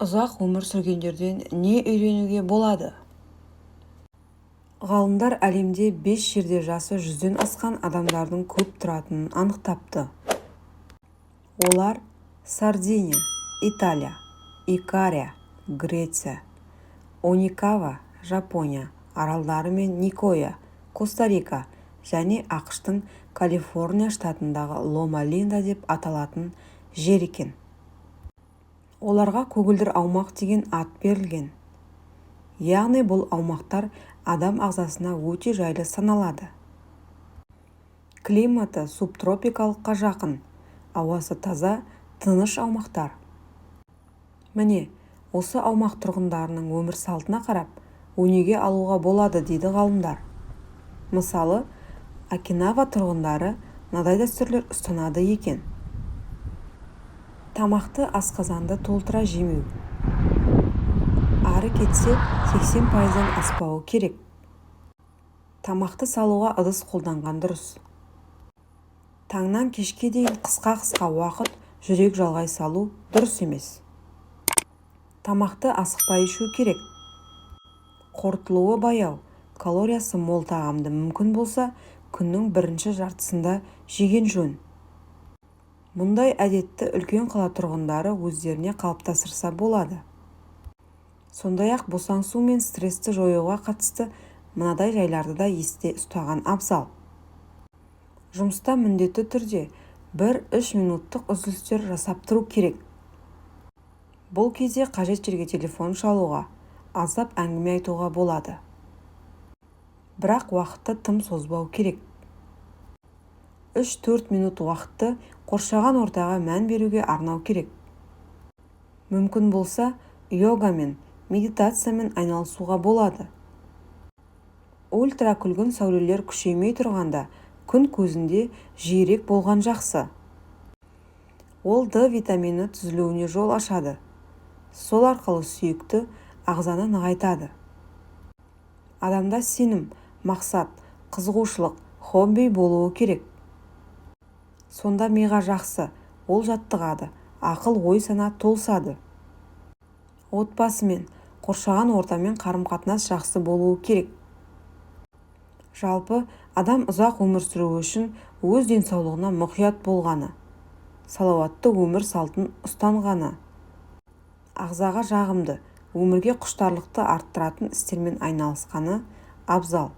Ұзақ өмір сүргендерден не үйренуге болады? Ғалымдар әлемде 5 жерде жасы 100-ден асқан адамдардың көп тұратынын анықтапты. Олар Сардиния, Италия, Икария, Греция, Оникава, Жапония аралдары мен Никоя, Коста-Рика және ақштың Калифорния штатындағы Лома-Линда деп аталатын жер екен. Оларға көгілдір аумақ деген ат берілген. Яғни бұл аумақтар адам ағзасына өте жайлы саналады. Климаты субтропикалыққа жақын, ауасы таза, тыныш аумақтар. Міне, осы аумақ тұрғындарының өмір салтына қарап, өнеге алуға болады дейді ғалымдар. Мысалы, Окинава тұрғындары мынадай дәстүрлер ұстанады екен. Тамақты асқазанды толтыра жемеу. Ары кетсе 80%-дан аспауы керек. Тамақты салуға ыдыс қолданған дұрыс. Таңнан кешке дейін қысқа уақыт жүрек жалғай салу дұрыс емес. Тамақты асықпай ішу керек. Қорытылуы баяу, калориясы мол тағамды мүмкін болса күннің бірінші жартысында жеген жөн. Мұндай әдетті үлкен қала тұрғындары өздеріне қалыптастырса болады. Сондай-ақ босаңсу мен стрессті жоюға қатысты мынадай жайларды да есте ұстаған абзал. Жұмыста міндетті түрде 1-3 минуттық үзілістер жасап тұру керек. Бұл кезде қажет жерге телефон шалуға, аздап әңгіме айтуға болады. Бірақ уақытты тым созбау керек. 3-4 минут уақытты қоршаған ортаға мән беруге арнау керек. Мүмкін болса, йога мен медитациямен айналысуға болады. Ультракүлгін сәулелер күшеймей тұрғанда күн көзінде жиірек болған жақсы. Ол D витамині түзілуіне жол ашады. Сол арқылы сүйекті ағзаны нығайтады. Адамда сенім, мақсат, қызығушылық, хобби болуы керек. Сонда миға жақсы, ол жаттығады, ақыл ой сана толсады. Отбасымен, қоршаған ортамен қарым-қатынас жақсы болуы керек. Жалпы, адам ұзақ өмір сүруі үшін өз денсаулығына мұқият болғаны, салауатты өмір салтын ұстанғаны, ағзаға жағымды, өмірге құштарлықты арттыратын істермен айналысқаны абзал.